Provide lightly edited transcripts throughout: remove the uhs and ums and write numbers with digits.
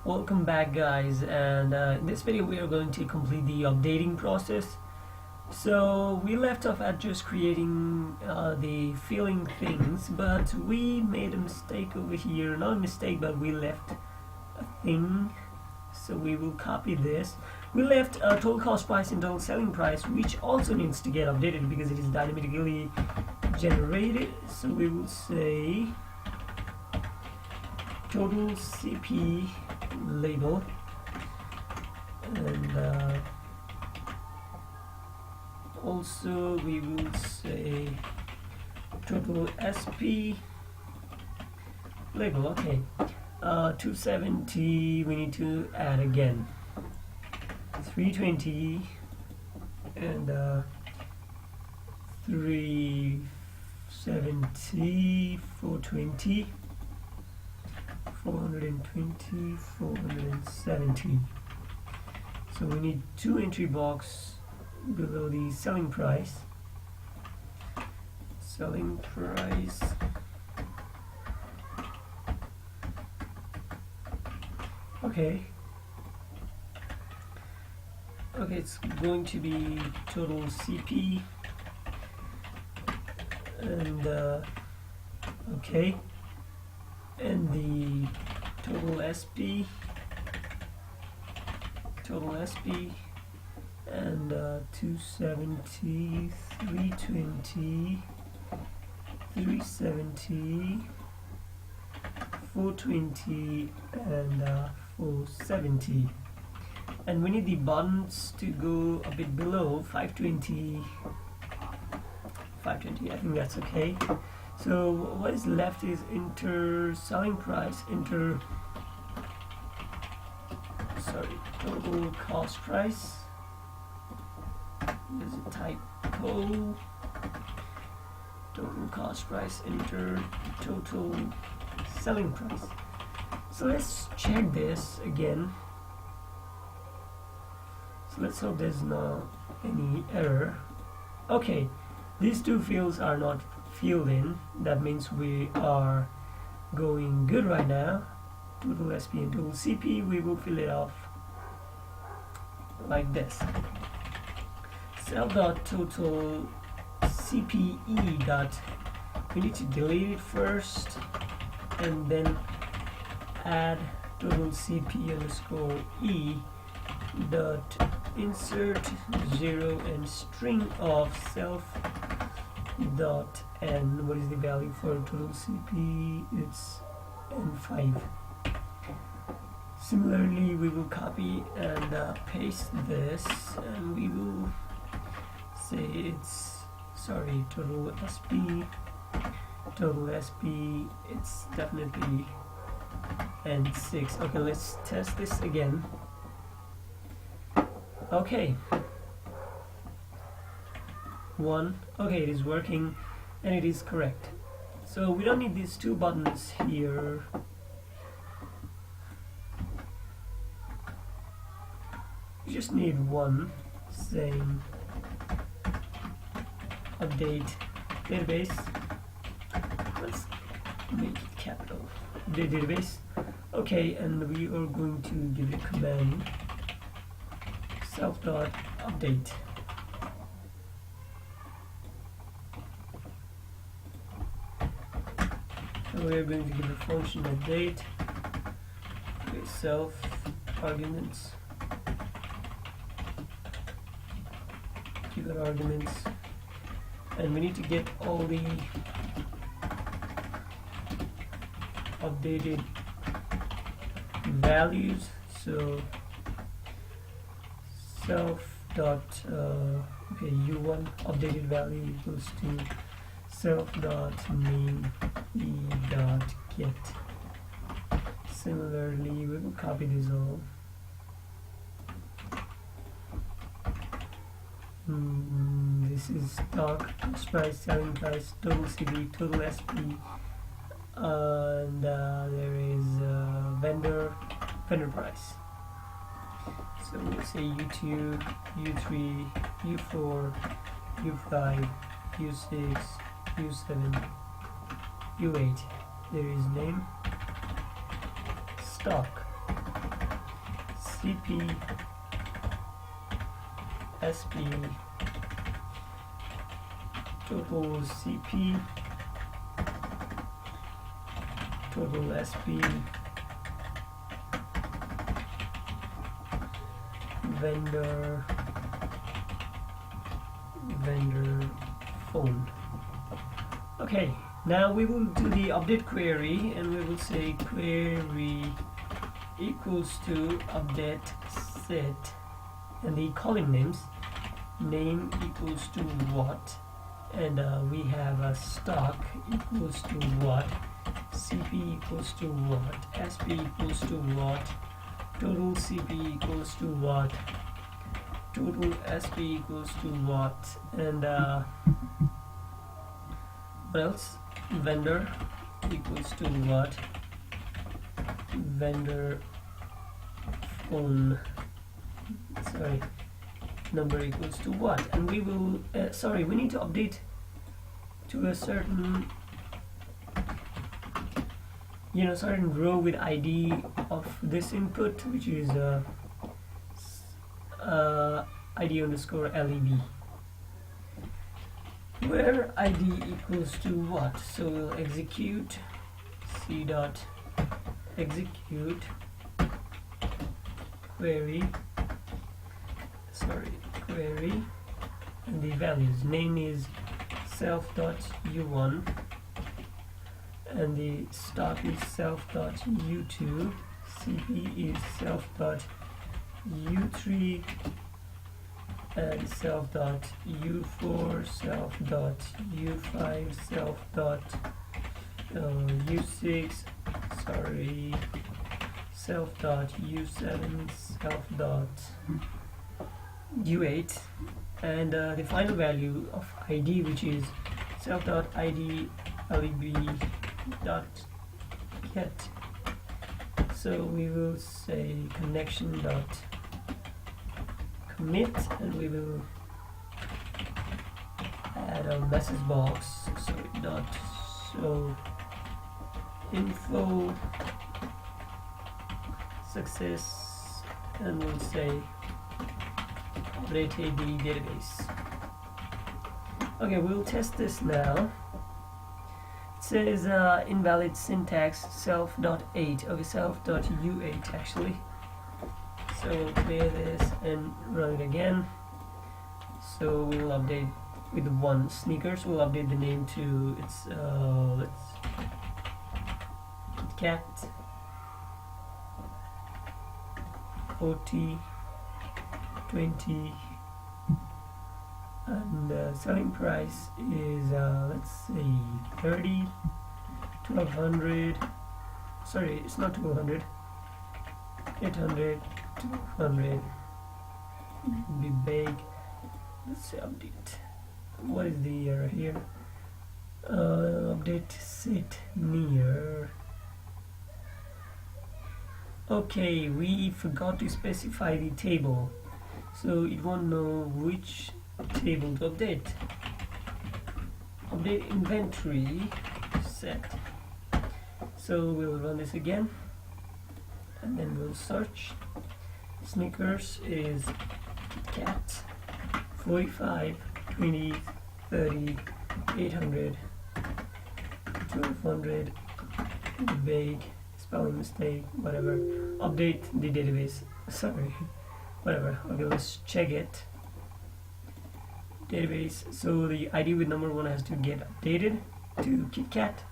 Welcome back, guys, and in this video we are going to complete the updating process. So we left off at just creating the filling things, but we made a mistake over here. Not a mistake, but we left a thing. So we will copy this. We left total cost price and total selling price, which also needs to get updated because it is dynamically generated. So we will say total CP label, and also we will say total SP label. Okay, 270 we need to add again, 320 and 370, 420, 420, 470. So we need two entry box below the selling price. Selling price. Okay, it's going to be total CP and okay, and the total SP and 270, 320, 370, 420 and 470, and we need the buttons to go a bit below 520. I think that's okay. So what is left is enter selling price, enter total cost price. There's a typo. Total cost price, enter total selling price. So let's check this again. So let's hope there's not any error. Okay, these two fields are not filled in. That means we are going good right now. Total SP and total CP, we will fill it off like this. Self.total CPE dot, we need to delete it first and then add total CP underscore E dot insert 0 and string of self dot n. What is the value for total CP? It's n5. Similarly, we will copy and paste this, and we will say it's total SP, it's definitely n6. Okay, let's test this again. Okay, okay, it is working and it is correct. So we don't need these two buttons here. You just need one saying update database. Let's make it capital. Update database. Okay, and we are going to give it a command self.update. So we are going to give a function update. Okay, self arguments. Keyword arguments, and we need to get all the updated values. So self dot okay, u1 updated value equals to self dot main e dot get. Similarly, we will copy this all. This is stock, cost price, selling price, total CP, total SP, and there is vendor price. So we'll say U2, U3, U4, U5, U6, U7, U8. There is name, stock, CP SP total CP total SP vendor phone. Okay, now we will do the update query, and we will say query equals to update set, and the column names, name equals to what, and we have a stock equals to what, CP equals to what, SP equals to what, total CP equals to what, total SP equals to what, and what else? Vendor equals to what, vendor phone, sorry, number equals to what, and we will we need to update to a certain certain row with ID of this input, which is ID underscore LEB, where ID equals to what. So we'll execute c dot execute query and the values. Name is self dot u1, and the stock is self dot u2, CP is self dot u3, and self dot u4, self dot u5, self dot u6, self dot u7, self dot u8, and the final value of ID, which is self dot ID leb dot get. So we will say connection dot commit, and we will add a message box, so dot show info success, and we'll say updated the database. Okay, we'll test this now. It says invalid syntax self.8. Okay, self.u8 actually. So we'll clear this and run it again. So we'll update with one sneakers. We'll update the name to its let's cat OT 20, and selling price is let's see 30, 1200. Sorry, it's not 1200. 800, 200. Be big. Let's say update. What is the error here? Update sit near. Okay, we forgot to specify the table, so it won't know which table to update. Update inventory set. So we'll run this again, and then we'll search. Sneakers is cat 45, 20, 30, 800, 1200, big, spelling mistake, whatever. Update the database. Sorry, whatever. Okay, let's check it. Database. So the ID with number 1 has to get updated to KitKat.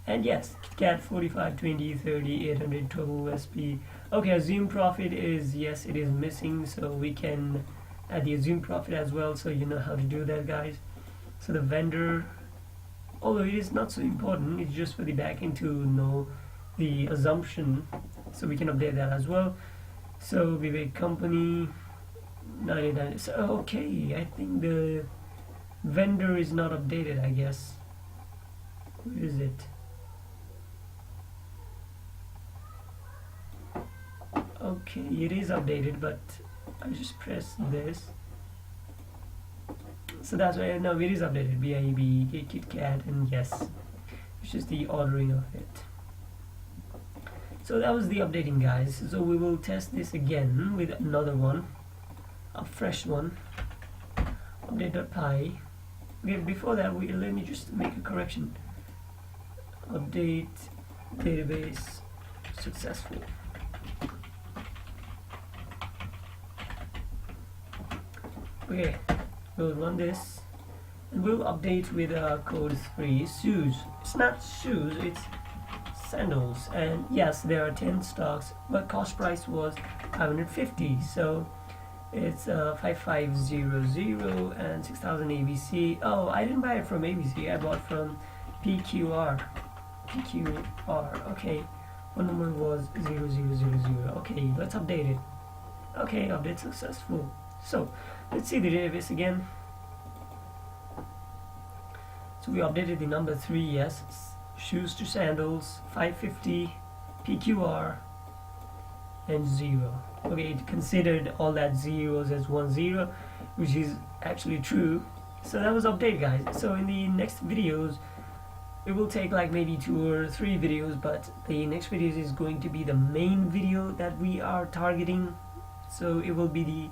And yes, KitKat 45, 20, 30, 800, total SP. Okay, assume profit is, yes, it is missing, so we can add the assume profit as well, so you know how to do that, guys. So the vendor, although it is not so important, it's just for the backend to know the assumption, so we can update that as well. So Vivek company 99. So okay, I think the vendor is not updated, I guess. Where is it? Okay, it is updated, but I just press this, so that's why now it is updated. BIB, KitKat, and yes, it's just the ordering of it. So that was the updating, guys. So we will test this again with another one, a fresh one, update.py. Okay, before that, let me just make a correction. Update database successful. Okay, we'll run this and we'll update with code 3 shoes. It's not shoes, it's sandals. And yes, there are 10 stocks, but cost price was 550, so it's 5500 and 6000 ABC. Oh, I didn't buy it from ABC, I bought from PQR. Okay, phone number was 0000. Okay, let's update it. Okay, update successful. So let's see the database again. So we updated the number 3, yes, shoes to sandals, 550, PQR, and 0. Okay, it considered all that zeros as 10, which is actually true. So that was update, guys. So in the next videos, it will take like maybe 2 or 3 videos, but the next video is going to be the main video that we are targeting. So it will be the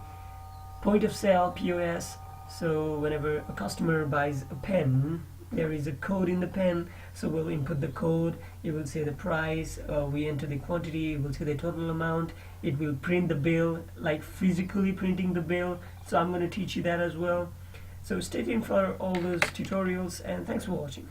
point of sale, POS. So whenever a customer buys a pen, there is a code in the pen, so we'll input the code, it will say the price, we enter the quantity, it will say the total amount, it will print the bill, like physically printing the bill. So I'm going to teach you that as well. So stay tuned for all those tutorials, and thanks for watching.